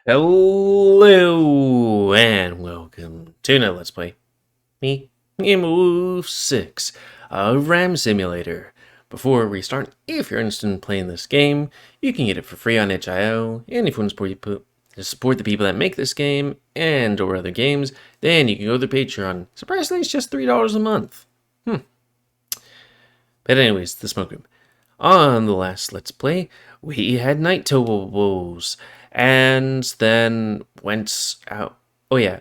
Hello and welcome to another Let's Play. Me, GamerWolfSix, a RAM simulator. Before we start, if you're interested in playing this game, you can get it for free on itch.io, and if you want to support the people that make this game and or other games, then you can go to their Patreon. Surprisingly, it's just $3 a month. But anyways, the smoke room. On the last Let's Play, we had night tables, and then went out. Oh yeah,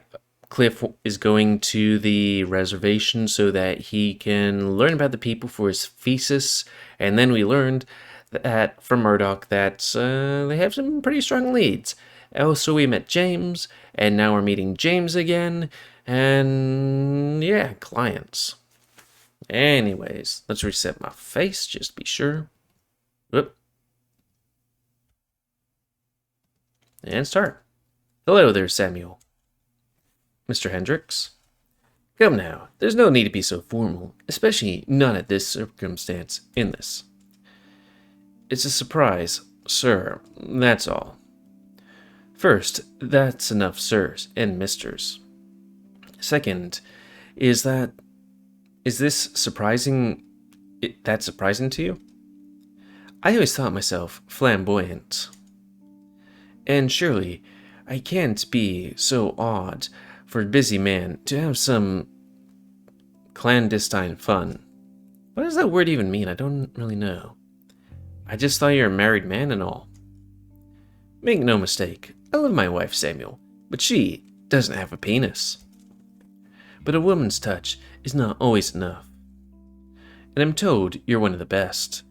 Cliff is going to the reservation so that he can learn about the people for his thesis, and then we learned that from Murdoch that they have some pretty strong leads. Also, we met James, and now we're meeting James again, and yeah, clients. Anyways, let's reset my face just to be sure. Whoop. And start. Hello there, Samuel. Mr. Hendricks. Come now, there's no need to be so formal, especially not at this circumstance in this. It's a surprise, sir, that's all. First, that's enough sirs and misters. Second, is this surprising? That's surprising to you? I always thought myself flamboyant. And surely, I can't be so odd for a busy man to have some clandestine fun. What does that word even mean? I don't really know. I just thought you were a married man and all. Make no mistake, I love my wife, Samuel, but she doesn't have a penis. But a woman's touch is not always enough. And I'm told you're one of the best.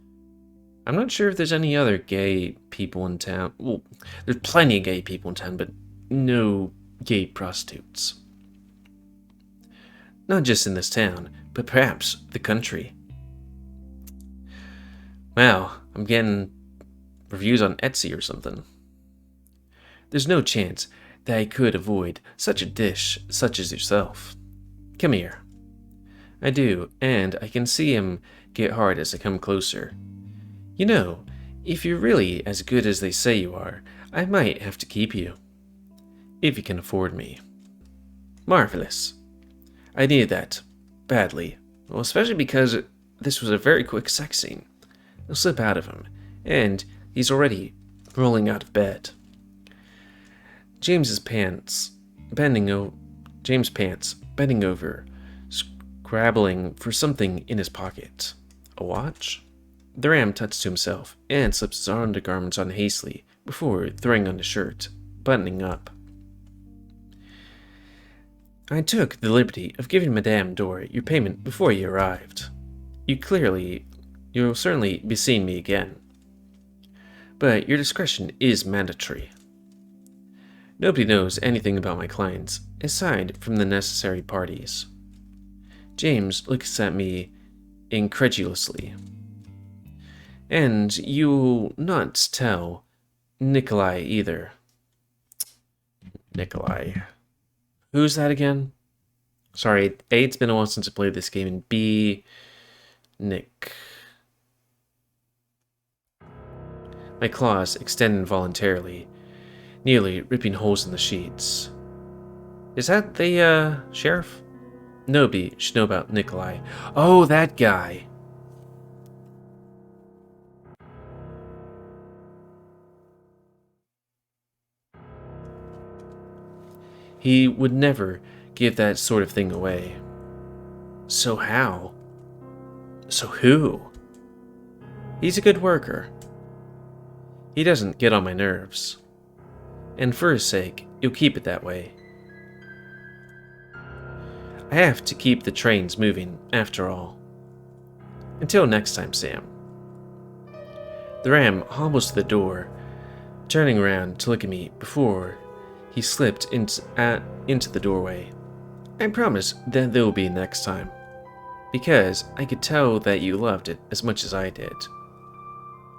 I'm not sure if there's any other gay people in town. Well, there's plenty of gay people in town, but no gay prostitutes. Not just in this town, but perhaps the country. Wow, I'm getting reviews on Etsy or something. There's no chance that I could avoid such a dish such as yourself. Come here. I do, and I can see him get hard as I come closer. You know, if you're really as good as they say you are, I might have to keep you. If you can afford me. Marvelous. I needed that. Badly. Well, especially because this was a very quick sex scene. I'll slip out of him, and he's already rolling out of bed. James pants bending over, scrabbling for something in his pocket. A watch? The ram tuts to himself and slips his undergarments on hastily before throwing on a shirt, buttoning up. I took the liberty of giving Madame Dore your payment before you arrived. You'll certainly be seeing me again. But your discretion is mandatory. Nobody knows anything about my clients, aside from the necessary parties. James looks at me incredulously. And you'll not tell Nikolai either. Nikolai. Who's that again? Sorry, A, it's been a while since I played this game, and B, Nick. My claws extend involuntarily, nearly ripping holes in the sheets. Is that the, sheriff? Nobody should know about Nikolai. Oh, that guy! He would never give that sort of thing away. So how? So who? He's a good worker. He doesn't get on my nerves. And for his sake, he'll keep it that way. I have to keep the trains moving, after all. Until next time, Sam. The ram hobbles to the door, turning around to look at me before he slipped into the doorway. I promise that there will be next time, because I could tell that you loved it as much as I did.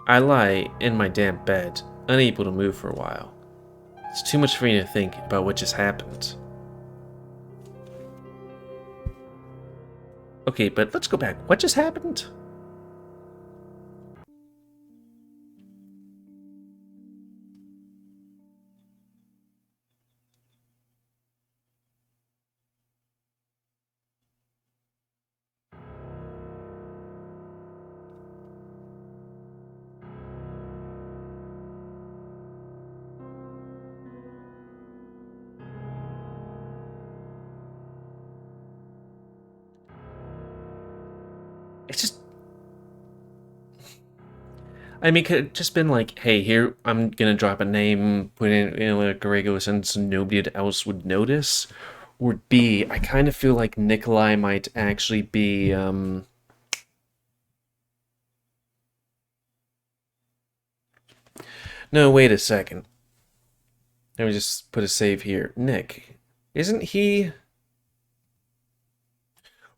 I lie in my damp bed, unable to move for a while. It's too much for me to think about what just happened. Okay, but let's go back. What just happened? I mean, it could have just been like, hey, here, I'm gonna drop a name, put it in like a regular sentence, and nobody else would notice. Or B, I kind of feel like Nikolai might actually be, No, wait a second. Let me just put a save here. Nick, isn't he...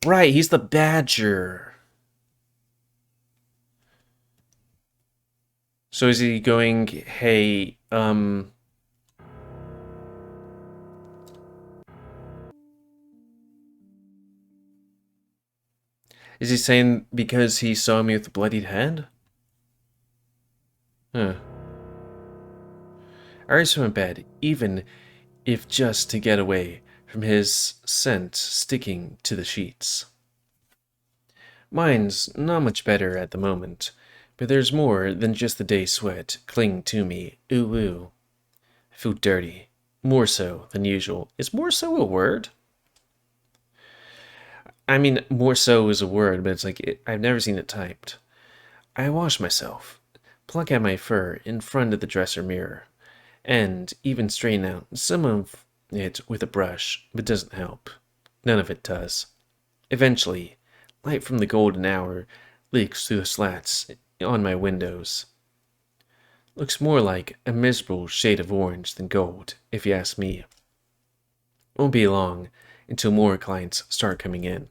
Right, he's the Badger. So is he going, hey, is he saying because he saw me with the bloodied head? Huh. I always went bed, even if just to get away from his scent sticking to the sheets. Mine's not much better at the moment, but there's more than just the day sweat clinging to me. Ooh, ooh. I feel dirty. More so than usual. Is more so a word? I mean, more so is a word, but it's like, I've never seen it typed. I wash myself, pluck at my fur in front of the dresser mirror, and even straighten out some of it with a brush, but doesn't help. None of it does. Eventually, light from the golden hour leaks through the slats on my windows. Looks more like a miserable shade of orange than gold, if you ask me. Won't be long until more clients start coming in.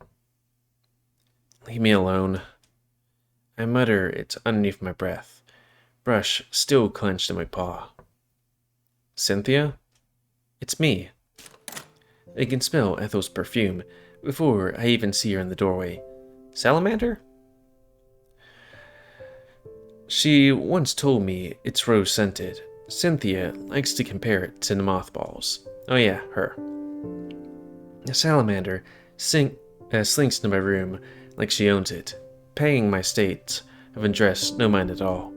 Leave me alone. I mutter it underneath my breath, brush still clenched in my paw. Cynthia? It's me. I can smell Ethel's perfume before I even see her in the doorway. Salamander? She once told me it's rose-scented. Cynthia likes to compare it to the mothballs. Oh yeah, her. A salamander slinks into my room like she owns it, paying my state of undress no mind at all.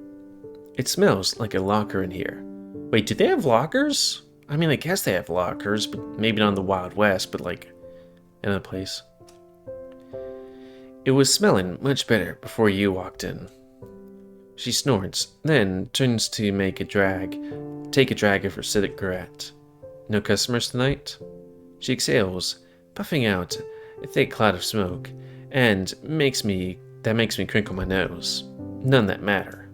It smells like a locker in here. Wait, do they have lockers? I mean, I guess they have lockers, but maybe not in the Wild West, but like in a place. It was smelling much better before you walked in. She snorts, then turns to take a drag of her cigarette. No customers tonight? She exhales, puffing out a thick cloud of smoke, and makes me crinkle my nose. None that matter.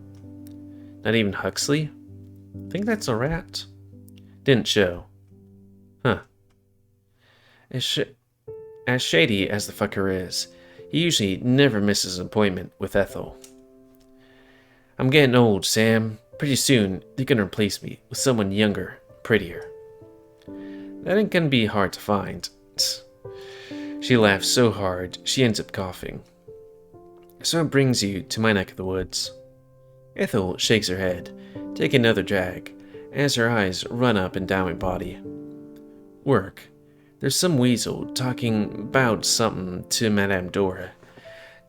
Not even Huxley? Think that's a rat? Didn't show. Huh. As shady as the fucker is, he usually never misses an appointment with Ethel. I'm getting old, Sam. Pretty soon, they're gonna replace me with someone younger, prettier. That ain't gonna be hard to find. She laughs so hard, she ends up coughing. So it brings you to my neck of the woods. Ethel shakes her head, taking another drag, as her eyes run up and down my body. Work. There's some weasel talking about something to Madame Dora.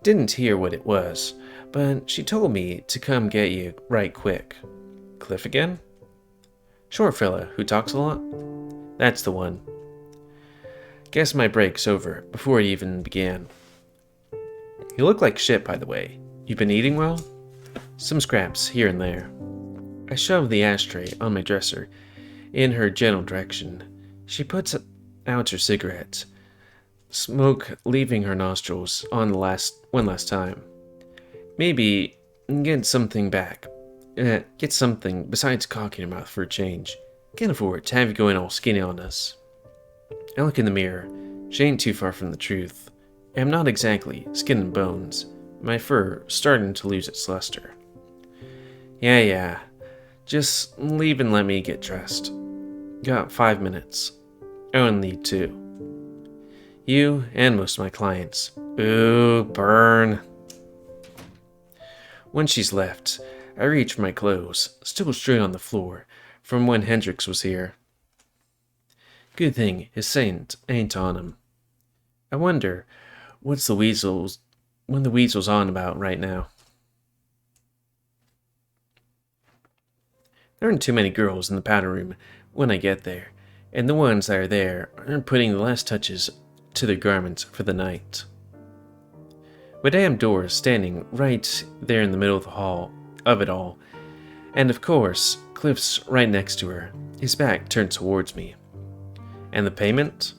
Didn't hear what it was, but she told me to come get you right quick. Cliff again? Short fella who talks a lot? That's the one. Guess my break's over before it even began. You look like shit, by the way. You been eating well? Some scraps here and there. I shoved the ashtray on my dresser in her general direction. She puts out her cigarette, smoke leaving her nostrils one last time. Maybe get something back. Get something besides cock in your mouth for a change. Can't afford to have you going all skinny on us. I look in the mirror. She ain't too far from the truth. I'm not exactly skin and bones. My fur starting to lose its luster. Yeah. Just leave and let me get dressed. Got 5 minutes. I only need 2. You and most of my clients. Ooh, burn. When she's left, I reach for my clothes, still strewn on the floor, from when Hendrix was here. Good thing his saint ain't on him. I wonder when the weasel's on about right now. There aren't too many girls in the powder room when I get there, and the ones that are there aren't putting the last touches to their garments for the night. Madame Dora is standing right there in the middle of the hall, of it all. And of course, Cliff's right next to her, his back turned towards me. And the payment?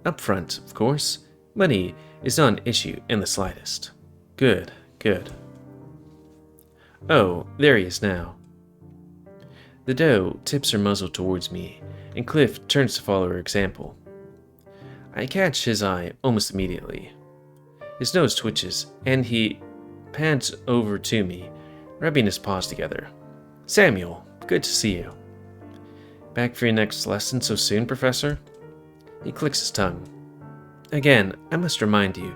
Up front, of course. Money is not an issue in the slightest. Good, good. Oh, there he is now. The doe tips her muzzle towards me, and Cliff turns to follow her example. I catch his eye almost immediately. His nose twitches, and he pants over to me, rubbing his paws together. Samuel, good to see you. Back for your next lesson so soon, Professor? He clicks his tongue. Again, I must remind you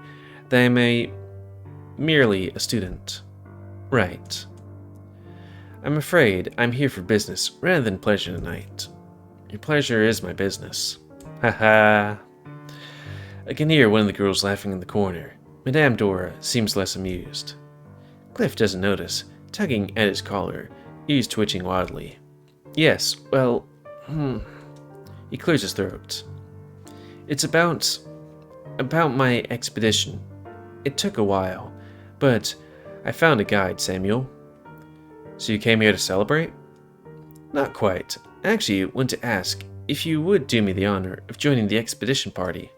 that I'm merely a student. Right. I'm afraid I'm here for business rather than pleasure tonight. Your pleasure is my business. Haha. I can hear one of the girls laughing in the corner. Madame Dora seems less amused. Cliff doesn't notice, tugging at his collar, ears twitching wildly. Yes, well, He clears his throat. It's about my expedition. It took a while, but I found a guide, Samuel. So you came here to celebrate? Not quite. I actually want to ask if you would do me the honor of joining the expedition party.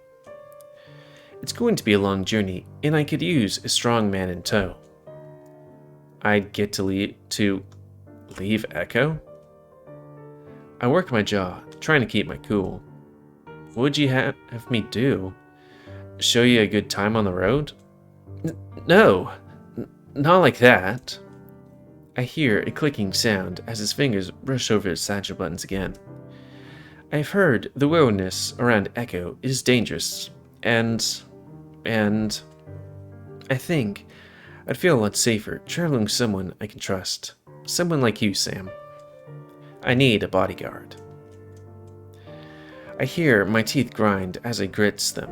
It's going to be a long journey, and I could use a strong man in tow. I'd get to leave Echo? I work my jaw, trying to keep my cool. What would you have me do? Show you a good time on the road? No, not like that. I hear a clicking sound as his fingers brush over his satchel buttons again. I've heard the wilderness around Echo is dangerous, and I think I'd feel a lot safer traveling with someone I can trust. Someone like you, Sam. I need a bodyguard. I hear my teeth grind as I grits them.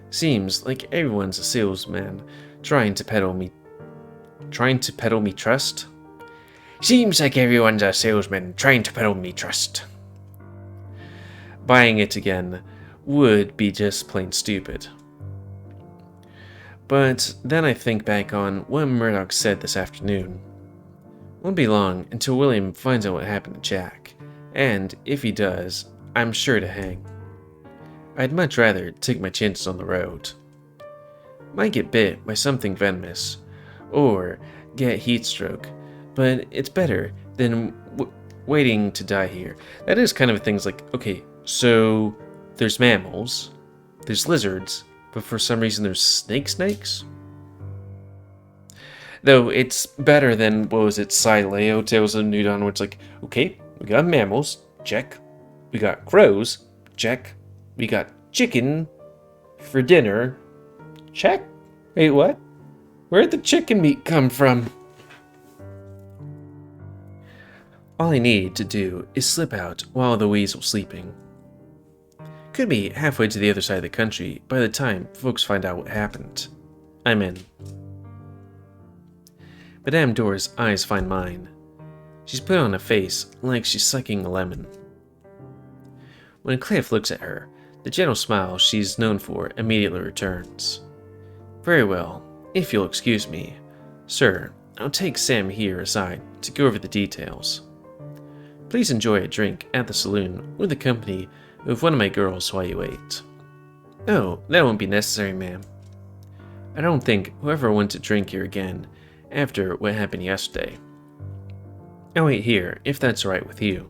Seems like everyone's a salesman trying to peddle me trust. Seems like everyone's a salesman trying to peddle me trust. Buying it again would be just plain stupid. But then I think back on what Murdoch said this afternoon. Won't be long until William finds out what happened to Jack, and if he does, I'm sure to hang. I'd much rather take my chances on the road. Might get bit by something venomous, or get heat stroke, but it's better than waiting to die here. That is kind of things like, okay, so there's mammals, there's lizards, but for some reason there's snakes? Though it's better than, what was it, Sileo, Tales of New Dawn, where it's like, okay, we got mammals, check. We got crows, check. We got chicken for dinner, check. Wait, what? Where'd the chicken meat come from? All I need to do is slip out while the weasel's sleeping. Could be halfway to the other side of the country by the time folks find out what happened. I'm in. Madame Dora's eyes find mine. She's put on a face like she's sucking a lemon. When Cliff looks at her, the gentle smile she's known for immediately returns. Very well, if you'll excuse me. Sir, I'll take Sam here aside to go over the details. Please enjoy a drink at the saloon with the company of one of my girls while you wait. Oh, that won't be necessary, ma'am. I don't think whoever wants to drink here again after what happened yesterday. I'll wait here, if that's alright with you.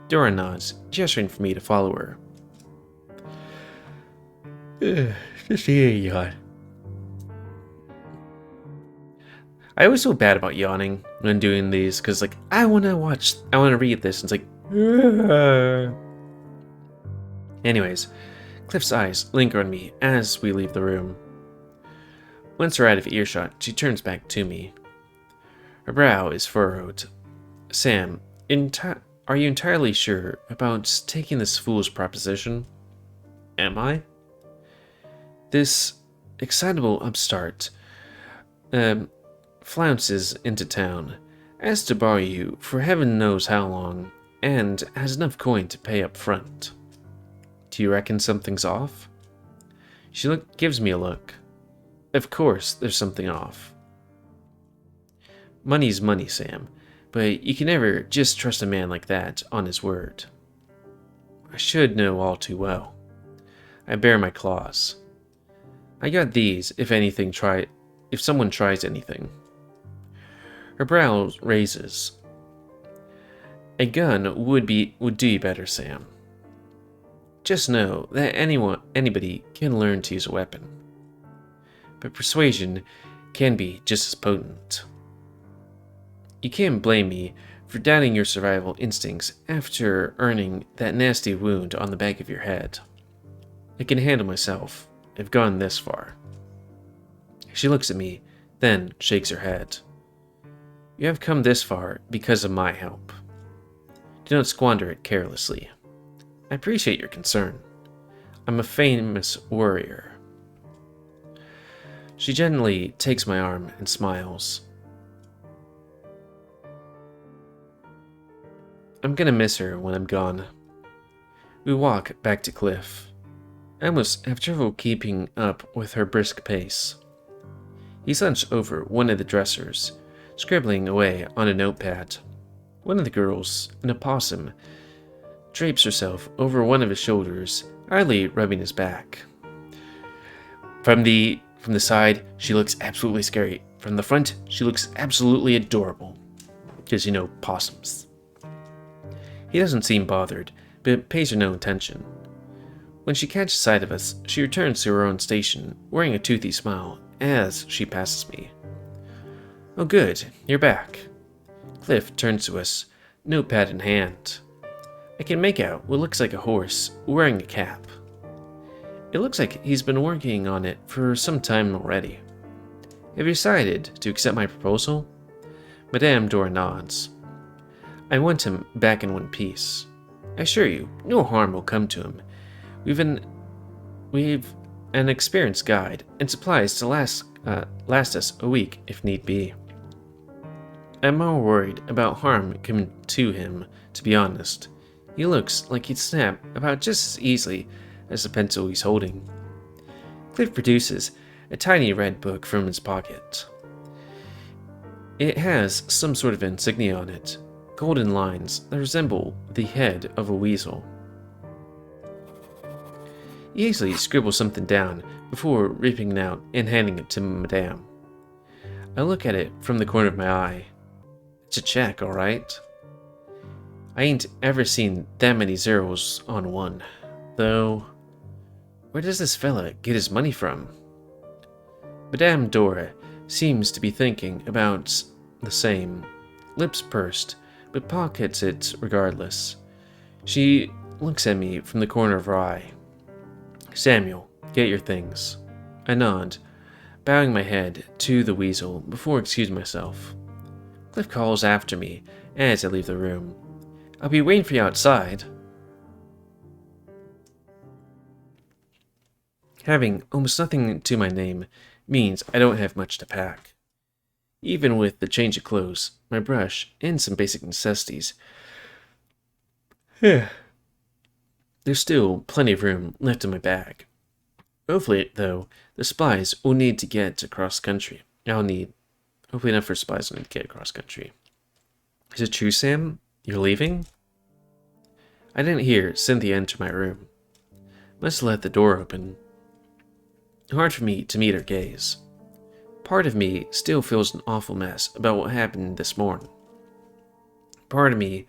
Dora nods, gesturing for me to follow her. Just here, yawn. I always feel bad about yawning when doing these, because, like, I want to read this, and it's like, Anyways, Cliff's eyes linger on me as we leave the room. Once we're out of earshot, she turns back to me. Her brow is furrowed. Sam, are you entirely sure about taking this fool's proposition? Am I? This excitable upstart flounces into town, asks to borrow you for heaven knows how long, and has enough coin to pay up front. Do you reckon something's off? She gives me a look. Of course there's something off. Money's money, Sam, but you can never just trust a man like that on his word. I should know all too well. I bare my claws. I got these if someone tries anything. Her brow raises. A gun would do you better, Sam. Just know that anybody can learn to use a weapon. But persuasion can be just as potent. You can't blame me for doubting your survival instincts after earning that nasty wound on the back of your head. I can handle myself. I've gone this far. She looks at me, then shakes her head. You have come this far because of my help. Do not squander it carelessly. I appreciate your concern. I'm a famous warrior. She gently takes my arm and smiles. I'm gonna miss her when I'm gone. We walk back to Cliff. I almost have trouble keeping up with her brisk pace. He's hunched over one of the dressers, scribbling away on a notepad. One of the girls, an opossum, drapes herself over one of his shoulders, idly rubbing his back. From the side, she looks absolutely scary. From the front, she looks absolutely adorable. Because, possums. He doesn't seem bothered, but pays her no attention. When she catches sight of us, she returns to her own station, wearing a toothy smile as she passes me. Oh good, you're back. Cliff turns to us, notepad in hand. I can make out what looks like a horse wearing a cap. It looks like he's been working on it for some time already. Have you decided to accept my proposal? Madame Dora nods. I want him back in one piece. I assure you, no harm will come to him. We've an experienced guide and supplies to last us a week if need be. I'm more worried about harm coming to him, to be honest. He looks like he'd snap about just as easily as the pencil he's holding. Cliff produces a tiny red book from his pocket. It has some sort of insignia on it, golden lines that resemble the head of a weasel. He easily scribbles something down before ripping it out and handing it to Madame. I look at it from the corner of my eye. It's a check, alright. I ain't ever seen that many zeros on one, though. Where does this fella get his money from? Madame Dora seems to be thinking about the same, lips pursed, but pockets it regardless. She looks at me from the corner of her eye. Samuel, get your things. I nod, bowing my head to the weasel before excusing myself. Cliff calls after me as I leave the room. I'll be waiting for you outside. Having almost nothing to my name means I don't have much to pack. Even with the change of clothes, my brush, and some basic necessities, there's still plenty of room left in my bag. Hopefully, though, the supplies will need to get across country. Hopefully enough for supplies will need to get across country. Is it true, Sam? You're leaving? I didn't hear Cynthia enter my room. Must have left the door open. Hard for me to meet her gaze. Part of me still feels an awful mess about what happened this morning. Part of me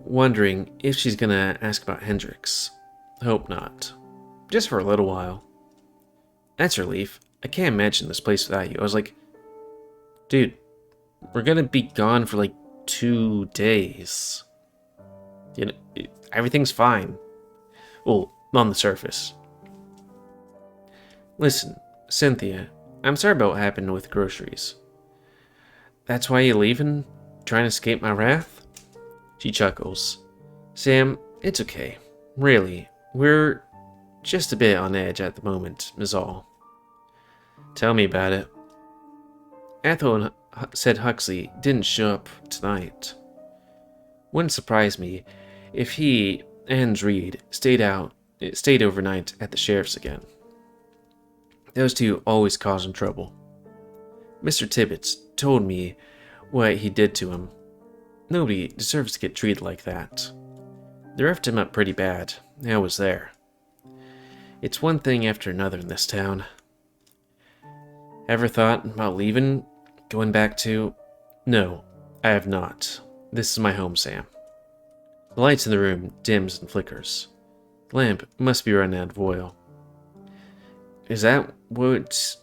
wondering if she's gonna ask about Hendrix. Hope not. Just for a little while. That's a relief. I can't imagine this place without you. I was like, dude, we're gonna be gone for like 2 days. Everything's fine. Well, on the surface. Listen, Cynthia, I'm sorry about what happened with groceries. That's why you're leaving? Trying to escape my wrath? She chuckles. Sam, it's okay. Really, we're just a bit on edge at the moment, is all. Tell me about it. Ethel said Huxley didn't show up tonight. Wouldn't surprise me if he and Reed stayed overnight at the sheriff's again. Those two always causing trouble. Mr. Tibbets told me what he did to him. Nobody deserves to get treated like that. They roughed him up pretty bad. I was there. It's one thing after another in this town. Ever thought about leaving? Going back to... No, I have not. This is my home, Sam. The lights in the room dims and flickers. The lamp must be running out of oil. Is that what...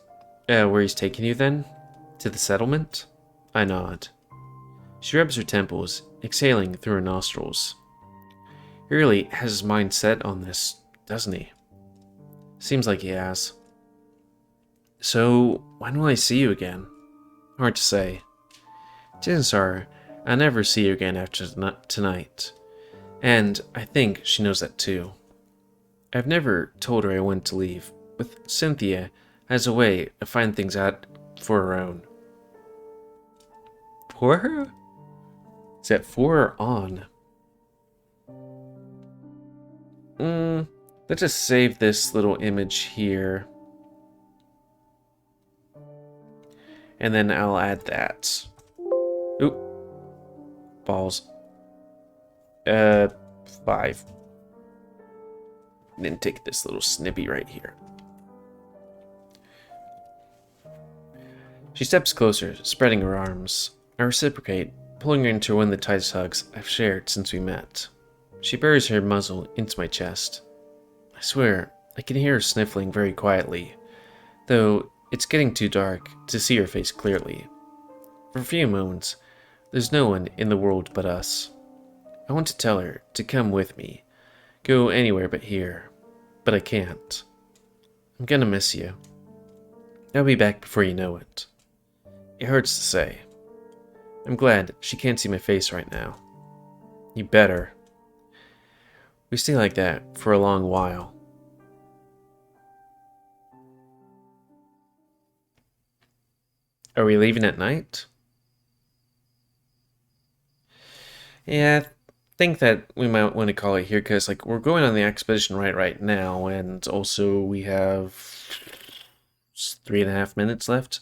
where he's taking you then? To the settlement? I nod. She rubs her temples, exhaling through her nostrils. He really has his mind set on this, doesn't he? Seems like he has. So, when will I see you again? Hard to say. Chances are, I'll never see you again after tonight. And I think she knows that too. I've never told her I want to leave, but Cynthia has a way of finding things out for her own. For her? Is that for or on? Let's just save this little image here. And then I'll add that. Oop. Balls. 5. And then take this little snippy right here. She steps closer, spreading her arms. I reciprocate, pulling her into one of the tightest hugs I've shared since we met. She buries her muzzle into my chest. I swear, I can hear her sniffling very quietly, though it's getting too dark to see her face clearly. For a few moments, there's no one in the world but us. I want to tell her to come with me, go anywhere but here, but I can't. I'm gonna miss you. I'll be back before you know it. It hurts to say. I'm glad she can't see my face right now. You better. We stay like that for a long while. Are we leaving at night? Yeah, I think that we might want to call it here because, like, we're going on the expedition right now, and also we have 3.5 minutes left.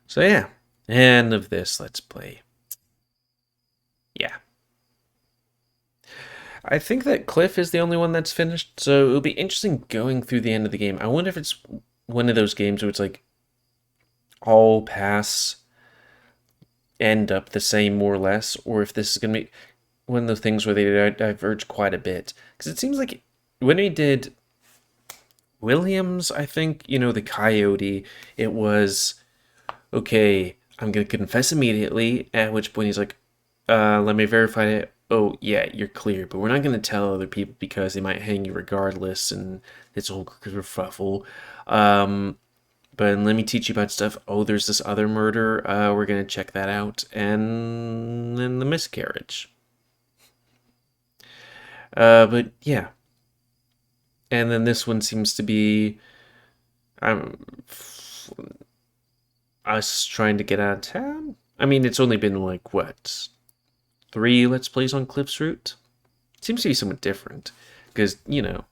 So yeah, end of this Let's Play. Yeah. I think that Cliff is the only one that's finished, so it'll be interesting going through the end of the game. I wonder if it's one of those games where it's like all paths end up the same more or less, or if this is going to be one of those things where they diverge quite a bit. Because it seems like when we did Williams, I think, you know, the coyote, it was, okay, I'm going to confess immediately, at which point he's like, let me verify it. Oh, yeah, you're clear, but we're not going to tell other people because they might hang you regardless, and it's a whole kerfuffle. But let me teach you about stuff. Oh, there's this other murder. We're going to check that out. And then the miscarriage. But yeah. And then this one seems to be us trying to get out of town. I mean, it's only been like, what, 3 Let's Plays on Cliff's Route? Seems to be somewhat different. Because, you know,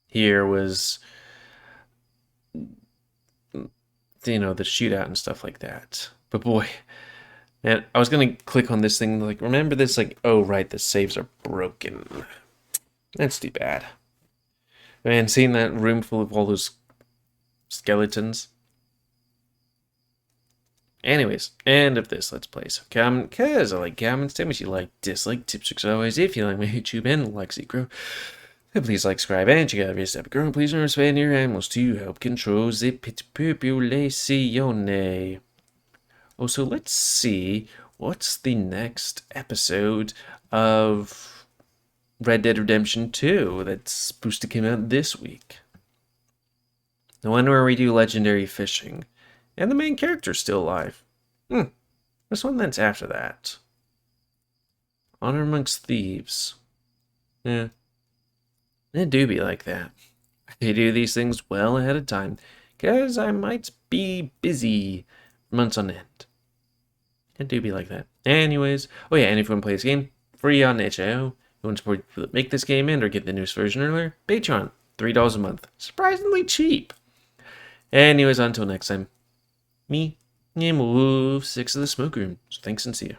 here was, you know, the shootout and stuff like that. But boy, man, I was going to click on this thing, like, remember this? Like, oh, right, the saves are broken. That's too bad. Man, seeing that room full of all those skeletons. Anyways, end of this Let's Play. So comment, cause I like comments, tell me what you like, dislike, tips, tricks, always. If you like my YouTube and like Secret, then please like, subscribe, and check out every step. Girl, please don't spend your animals to help control the population. Also, let's see what's the next episode of Red Dead Redemption 2 that's supposed to come out this week. The one where we do legendary fishing. And the main character's still alive. This one that's after that. Honor Amongst Thieves. Yeah. It do be like that. I do these things well ahead of time, because I might be busy months on end. It do be like that. Anyways, oh yeah, and if you want to play this game, free on itch.io. You want to support people that make this game and or get the newest version earlier, Patreon, $3 a month. Surprisingly cheap. Anyways, until next time, me GamerWolfSix of the smoke room. So thanks and see ya.